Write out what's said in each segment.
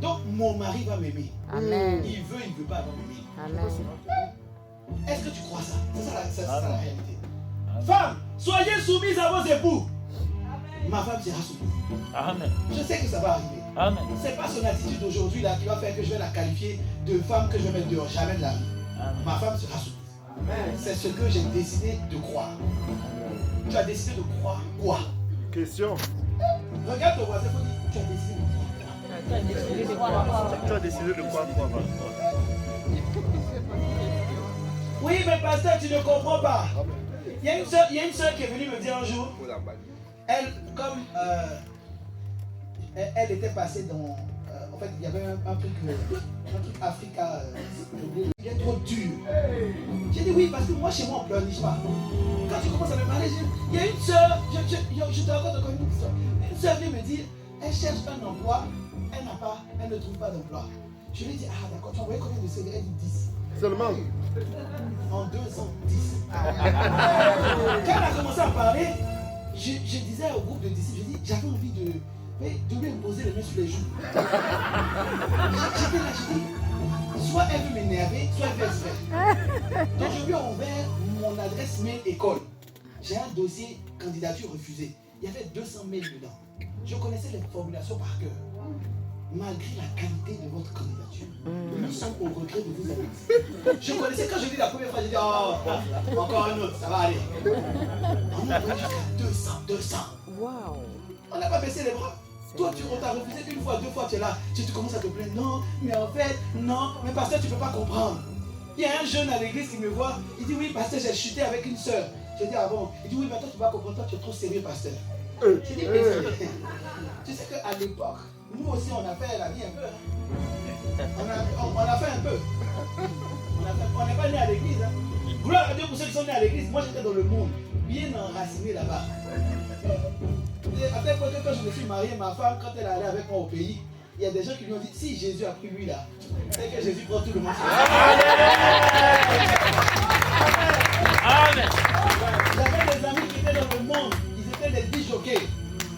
Donc mon mari va m'aimer. Amen. Il veut pas, il va m'aimer. Amen. Est-ce que tu crois ça? C'est ça la réalité. Femme, soyez soumise à vos époux. Ma femme sera soumise. Amen. Je sais que ça va arriver. Amen. C'est pas son attitude d'aujourd'hui là qui va faire que je vais la qualifier de femme que je vais mettre dehors. Jamais de la vie. Ma femme sera soumise. C'est ce que j'ai décidé de croire. Tu as décidé de croire quoi? Question. Regarde ton voisin, tu as décidé de croire. Tu as décidé de quoi? Oui, mais pasteur, tu ne comprends pas. Il y a une soeur qui est venue me dire un jour, elle, comme elle était passée dans... en fait, il y avait un truc Africa, il est trop dur. J'ai dit oui, parce que moi, chez moi, on ne pleurniche pas. Quand tu commences à me parler, il y a une soeur, je te raconte encore une histoire. Une soeur vient me dire, elle cherche un emploi, elle ne trouve pas d'emploi. Je lui ai dit, ah d'accord, tu as envoyé combien de CV? Elle dit 10. Seulement. En 2 ans, 10. Quand elle a commencé à parler, je disais au groupe de disciples, j'avais envie de lui imposer les mains sur les joues. J'étais là, je dis, soit elle veut m'énerver, soit elle veut exprès. Donc je lui ai ouvert mon adresse mail école. J'ai un dossier candidature refusée. Il y avait 200 mails dedans. Je connaissais les formulations par cœur. Malgré la qualité de votre candidature, nous sommes au regret de vous avoir. Je connaissais, quand je dis la première fois, j'ai dit, oh, encore un autre, ça va aller. On a pris jusqu'à 200. Wow. On n'a pas baissé les bras. Toi, on t'a refusé une fois, 2 fois, tu es là. Tu commences à te plaindre. Non, mais en fait, non. Mais pasteur, tu ne peux pas comprendre. Il y a un jeune à l'église qui me voit. Il dit, oui, pasteur, j'ai chuté avec une soeur. Je dis, ah bon. Il dit, oui, mais toi, tu ne peux pas comprendre. Toi, tu es trop sérieux, pasteur. J'ai dit, mais tu sais qu'à l'époque, nous aussi, on a fait la vie un peu. Hein. On a fait un peu. On n'est pas né à l'église. Hein. Gloire à Dieu pour ceux qui sont nés à l'église. Moi, j'étais dans le monde, bien enraciné là-bas. Après, quand je me suis marié, ma femme, quand elle allait avec moi au pays, il y a des gens qui lui ont dit, si Jésus a pris lui là, c'est que Jésus prend tout le monde. Amen. J'avais des amis qui étaient dans le monde, ils étaient des disjockeys.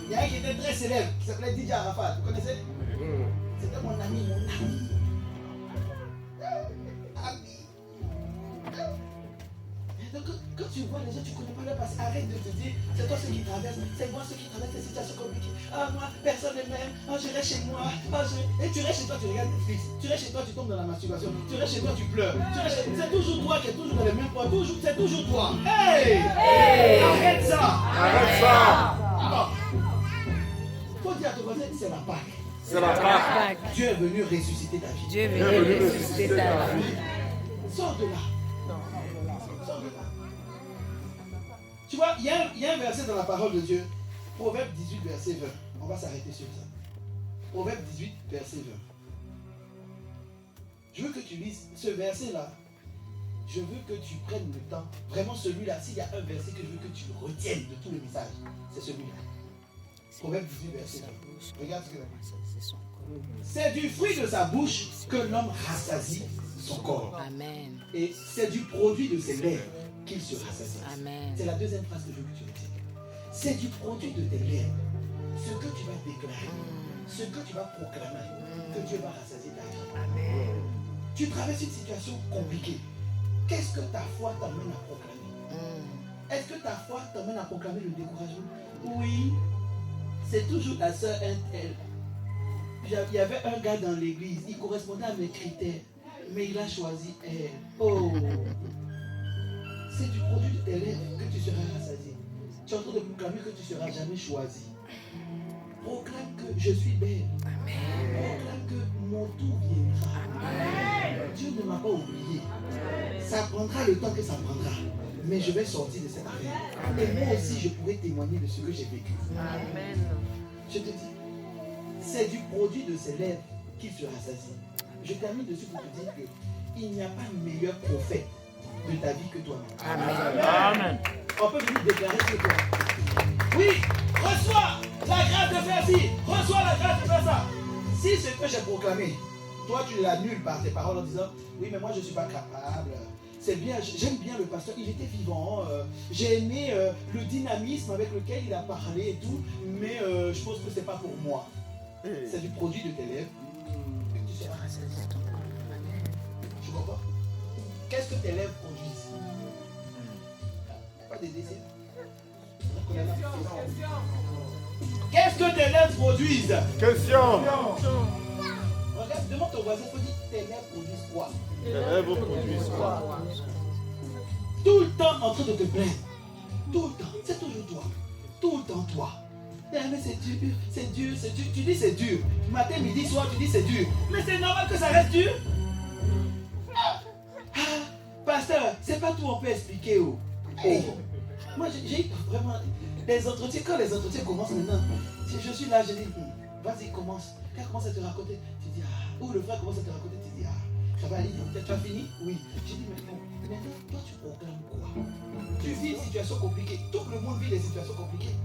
Il y a un qui était très célèbre, qui s'appelait DJ Arafat, vous connaissez? C'était mon ami, Donc, quand tu vois les gens, tu ne connais pas leur passé, arrête de te dire, c'est toi ceux qui traversent, c'est moi ceux qui traversent des situations compliquées. Ah, moi, personne ne m'aime, je reste chez moi. Et tu restes chez toi, tu regardes Netflix. Tu restes chez toi, tu tombes dans la masturbation. Tu restes chez toi, tu pleures. C'est toujours toi qui es toujours dans les mêmes points. C'est toujours toi. Hey! Arrête ça! Arrête ça! Faut dire à ton voisin, c'est la Pâque. C'est la Pâque. Dieu est venu ressusciter ta vie. Dieu est venu ressusciter ta vie. Sors de là. Sors de là. Tu vois, il y a un verset dans la parole de Dieu. Proverbe 18, verset 20. On va s'arrêter sur ça. Proverbe 18, verset 20. Je veux que tu lises ce verset-là. Je veux que tu prennes le temps. Vraiment celui-là, s'il y a un verset que je veux que tu retiennes de tout le message, c'est celui-là. Proverbe 18, verset 20. Regarde ce que c'est du fruit de sa bouche que l'homme rassasie son corps. Amen. Et c'est du produit de ses lèvres qu'il se rassasie. Amen. C'est la deuxième phrase que je veux que tu retiennes. C'est du produit de tes lèvres. Ce que tu vas déclarer, ce que tu vas proclamer, que Dieu va rassasier ta vie. Amen. Tu traverses une situation compliquée. Qu'est-ce que ta foi t'amène à proclamer? Est-ce que ta foi t'amène à proclamer le découragement? Oui, c'est toujours ta soeur elle. Il y avait un gars dans l'église, il correspondait à mes critères, mais il a choisi elle. Oh! C'est du produit de tes lèvres que tu seras rassasié. Tu es en train de proclamer que tu ne seras jamais choisi. Proclame que je suis belle. Amen. Proclame que mon tour viendra. Amen. Dieu ne m'a pas oublié. Ça prendra le temps que ça prendra. Mais je vais sortir de cette affaire. Et moi aussi, je pourrai témoigner de ce que j'ai vécu. Amen. Je te dis, c'est du produit de ses lèvres qu'il se rassasie. Je termine dessus pour te dire qu'il n'y a pas meilleur prophète de ta vie que toi-même. Amen. Amen. On peut venir déclarer que toi. Oui, reçois la grâce de faire ci, reçois la grâce de faire ça. Si ce que j'ai proclamé, toi tu l'annules par tes paroles en disant, oui mais moi je ne suis pas capable. C'est bien, j'aime bien le pasteur, il était vivant, j'ai aimé le dynamisme avec lequel il a parlé et tout, mais je pense que c'est pas pour moi. C'est du produit de tes lèvres Tu comprends? Qu'est-ce que tes lèvres produisent? Pas des désirs. Qu'est-ce que tes lèvres produisent? Question. Regarde, demande ton voisin, faut dire tes lèvres produisent quoi? Les lèvres produisent quoi? Tout le temps en train de te plaindre. Tout le temps, c'est toujours toi. Tout le temps toi. Eh, mais c'est dur, c'est dur, c'est dur. Tu dis c'est dur. Matin, midi, soir, tu dis c'est dur. Mais c'est normal que ça reste dur. Ah, pasteur, c'est pas tout on peut expliquer. Oh. Hey, moi j'ai vraiment les entretiens. Quand les entretiens commencent maintenant, si je suis là, je dis vas-y, commence. Quand elle commence à te raconter, tu dis ah. Ou le frère commence à te raconter, tu dis ah. Ça va aller, tu as fini? Oui. J'ai dit maintenant, toi tu proclames quoi? Tu vis une situation compliquée. Tout le monde vit des situations compliquées.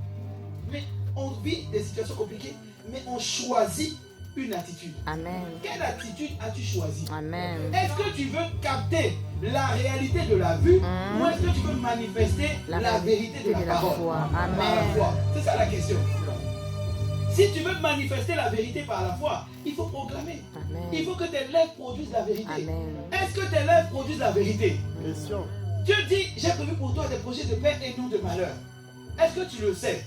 Mais on vit des situations compliquées, mais on choisit une attitude. Amen. Quelle attitude as-tu choisi? Amen. Est-ce que tu veux capter la réalité de la vue ou est-ce que tu veux manifester la vérité de la parole? foi. Par la Amen. foi. C'est ça la question. Si tu veux manifester la vérité par la foi, il faut proclamer. Amen. Il faut que tes lèvres produisent la vérité. Amen. Est-ce que tes lèvres produisent la vérité? Question. Dieu dit, j'ai prévu pour toi des projets de paix et non de malheur. Est-ce que tu le sais?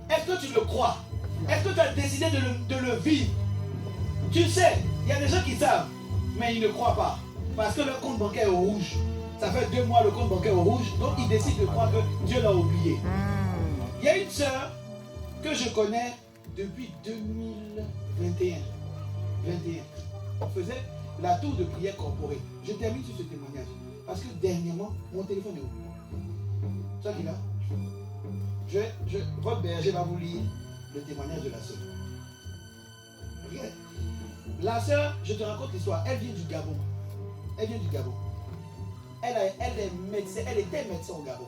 Est-ce que tu le crois? Est-ce que tu as décidé de le vivre? Tu sais, il y a des gens qui savent, mais ils ne croient pas. Parce que leur compte bancaire est au rouge. Ça fait 2 mois le compte bancaire est au rouge, donc ils décident de croire que Dieu l'a oublié. Il y a une sœur que je connais depuis 2021. On faisait la tour de prière corporelle. Je termine sur ce témoignage. Parce que dernièrement, mon téléphone est où? Ça qui est là. Votre berger va vous lire le témoignage de la sœur. Regarde. La sœur, je te raconte l'histoire. Elle vient du Gabon. Elle vient du Gabon. Elle est médecin, elle était médecin au Gabon.